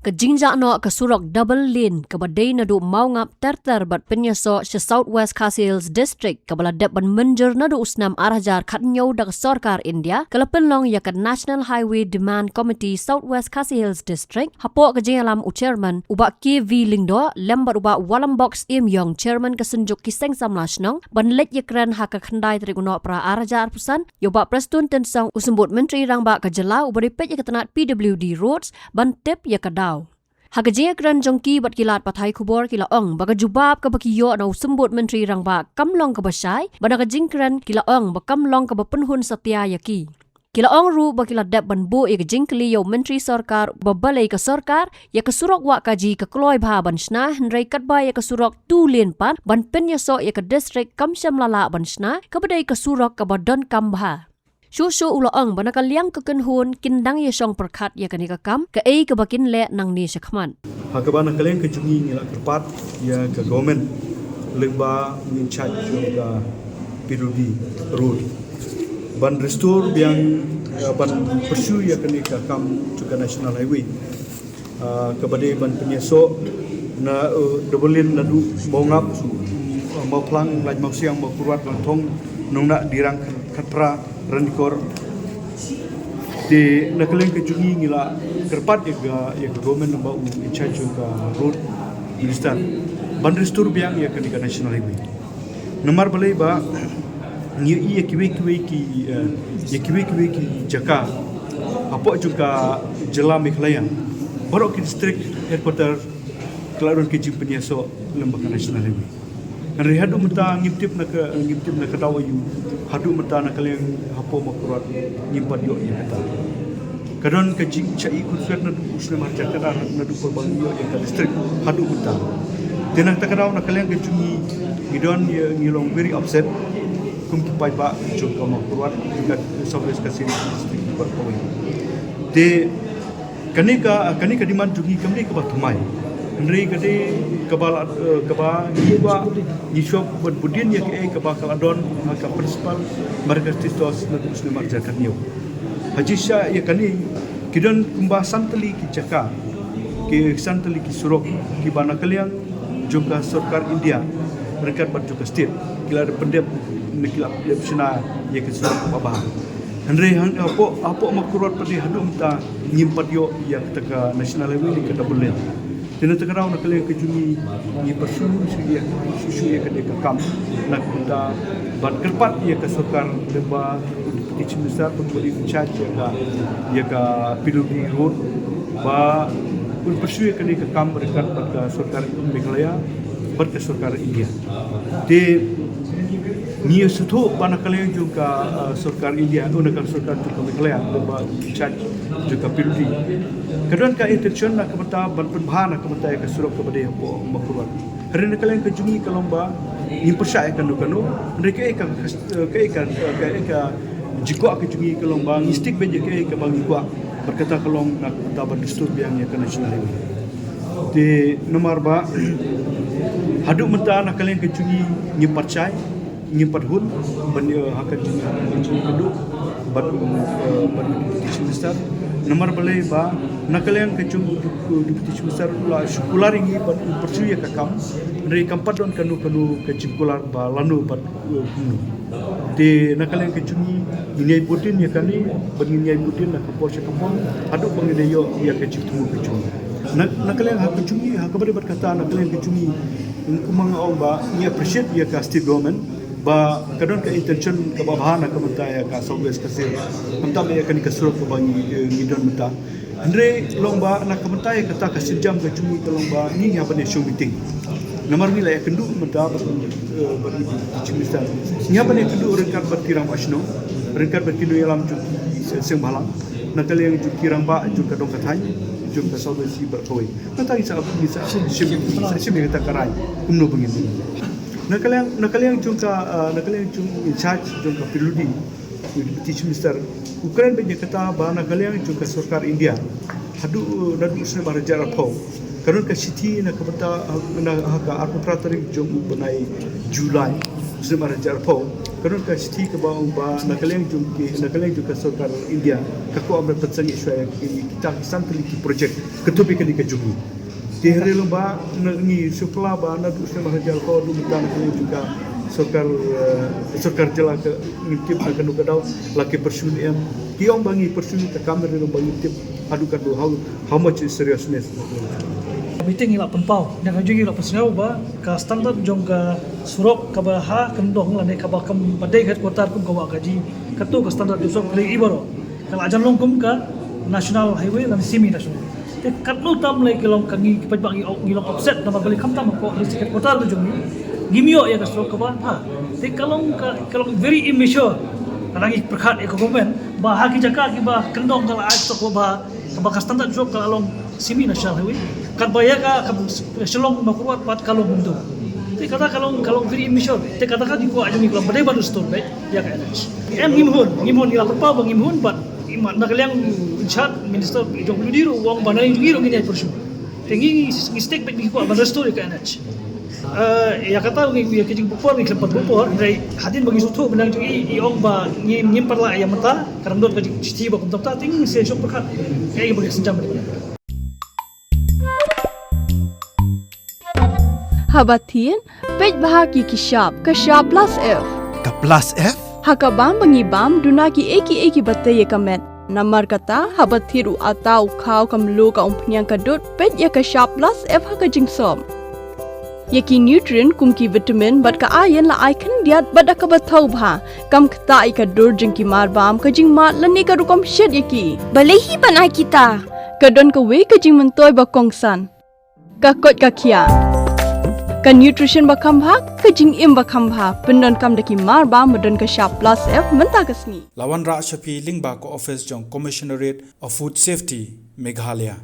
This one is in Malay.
ke jinja no ke surok double lane ke badai nadu mau ngap terter bat penyaso se Southwest Khasi Hills District ke baladep ban menjer nadu usnam arahjar khatnyau dak sarkar India ke penlong ya ke National Highway Demand Committee Southwest Khasi Hills District hapo ke jingalam chairman ubak KV Lingdo lembar ubak walam box im yong chairman ke senjuk kiseng samlasnong ban lek yakran ha ke khandai triguno pra arahjar pusan yoba prestun tensong usembut menteri rangba ke jela ubari pej ke tenat PWD roads ban tip ya daw. Hagajia kran jongki bat kilat pathai khubor kila ong baga jubab ka bakiyo na usembut menteri rangba kamlong ka basai banaga jingkran kila ong bakamlong ka bapenhun satya yaki. Kila ong ru bakila dep ban bu ik jingkli yo menteri sarkar babalai ka sarkar ya ka surok wa kaji ka kloy bha ban shna hnrei katba ya ka surok tu len pan ban penyaso ya ka district kamsham lala ban shna ka badai ka surok ka badon kambha. Shushu ulaong banakal liang kekenhun kindang yesong perkat ya kanika kam ke kebakin le nang ni sekman. Hakabana kalian kejungi ngilak kerpat ya ke government legba in charge juga PWD road. Ban restore yang ban pursue ya kanika kam juga national highway. Kebade ban penyeso na dobelin nadu mau ngap mau plang laj mau siang mau kurat lantong nungna dirang katra rendikor di nakaling kejungi ngila kerpat ya government nambah in charge juga road minister ban restore biang ya kanika national highway nomor balai ba ngi ya kiwe ki jaka apa juga jela Meghalaya baru ke district headquarter kelaruan kejing penyaso lembaga national highway. Hari hadu mata ngintip nak kadawayu hadu mata nak kalian hapo makurat nyimpan yo ya kata. Kadon kejing cai kursuat nadu usne marja kada nadu perbangyo ya district hadu mata. Tenang tak kadaw nak kalian kejungi gidon ya ngilong very upset kum kipai ba jongka makurat juga Southwest Khasi district berpoin. De kanika diman jungi kamri ke batumai. Henry kade kebal niwa nyishop budin ya ke kebal kaladon ka principal marga tistos na usne marja kanyo haji sha ya kani kidon kumba santali ki jaka ke santali ki surok ki bana kalian juga sarkar India mereka juga state kila pendep nikila lepsina ya ke surok babah Henry apa makurat padi hadu mta nyimpat yo ya ketaka national highway ke double Tena tegarau nak kalian kejungi ni persu susu ya kedeka kam nak kita ban kerpat ya ke sokar leba deputy minister pemberi charge ya ka PWD road ba pun persu ya kedeka kam berkat pada sokar Meghalaya pada sokar India. De ni sutu bana kalian juga sokar India unakan sokar juga Meghalaya leba charge juga PWD. Kadang ka intention nak kemata ban penbahan nak kemata ke surok kepada hapo makurat. Hari nak kalian kejungi kalomba impersyai kanu mereka jiko kejungi kalomba ngistik beje ke bang jiko berkata kalong nak kemata berdistur yang ya national highway. Di nomor ba haduk menta nak kalian kejungi nyimparcai nyimpat hud ban hakan kejungi keduk ban minister nomor balai ba nakalian kecung deputy besar la syukular ini ban persu ya kakam dari kampat don kanu kecingkular ba lanu bat de nakalian kecungi ini budin ya kani bangini budin nak Polsek Kampung adu bangini yo ya kecung kecung nakalian hak kecungi hak kepada berkata nakalian kecungi kumang au ba ni appreciate ya ka state government ba kadon ka intention ka babahan ka mentaya ka Southwest Khasi mentah ya kan ka surok ka bangi ngidon mentah andre lomba nak ka mentaya kata ka sejam ka cumi ka lomba ni ya bane show meeting nomor ni la ya kendu mentah bagi cimistan nya bane kendu rengkat bertirang asno rengkat berkindo yalam ju seng balang nakal yang ju kirang ba ju ka dong kathai ju ka Southwest berkoi mentah isa sim kata karai kumno bangin Nakaliang jungka in charge jungka PWD teach minister Ukraine banyak kata bahana nakaliang jungka sarkar India hadu nadu usne barajar apau karena ke city nak kata haka arbitrary jung benai Julai usne barajar apau Karena kasti ke bawah nakaleng juga Sarkar India kako ambil petsangi Israel kita kisan teliti projek ketupi kini ke juhu. Di hari lomba ngi supla ba na du usna mahajal ko du mutan juga Sarkar jela ke ngintip na kanu kadau laki persun em kiong bangi persun ke kamera lomba ngintip adu kadu how much is seriousness. Meeting ila penpau yang juga ila pesnau ba ka standard jong ka surok ka ha kendong la ne ka ba kam badai kat kota kum ka wa gaji katu ka standard jusok play ibaro kala ajan long kum ka national highway lan semi national te katno tam lai kilong kangi pajbang ngilong offset na balik kam tam ko kat kota ru jong gimio ya ka surok ka ba ha te kalong very immature kanangi perkhat ekonomen ba ha ki jaka ki ba kendong kala aj to ba ka standard jusok ka along semi national highway kan baya ka selong makuat pat kalong mundo te kata kalong very immature te kata ka ko ajami ko badai baru store baik ya ka em ngimhon ila pa bang ngimhon bat iman nakaliang chat minister jong ludiru wong banai jiro ngini persu te ngi mistake baik ko baru store ka NH ya kata ngi ya kijing bupor ngi klepat bupor dai hadin bagi sutu benang jong iong ba ngim perla ya mata karena dot ka citi ba kum tap ting se shop perkat kayak bagi senjam Habatin, pej bahagi kishap, kashap plus F. Ka plus F? Hakabam bangibam dunaki eki batay kamet. Namar kata habathiru atau kau kamlu ka umpnyang kadut pej ya kashap plus F hakajing som. Yaki nutrient kumki vitamin bat ka ayan la icon diat bat akabatau bha kam kta ikadur jengki marbam kajing mat lani ka rukom shed yaki. Balehi banai kita. Kadon ka we kajing mentoy bakongsan. Kakot kakia. Kan nutrition bakam bha kajing im bakam bha pendon kam daki marba medon ka sharp plus F menta kasni Lawan Ra Shafi Lingba ko office jong Commissionerate of Food Safety Meghalaya.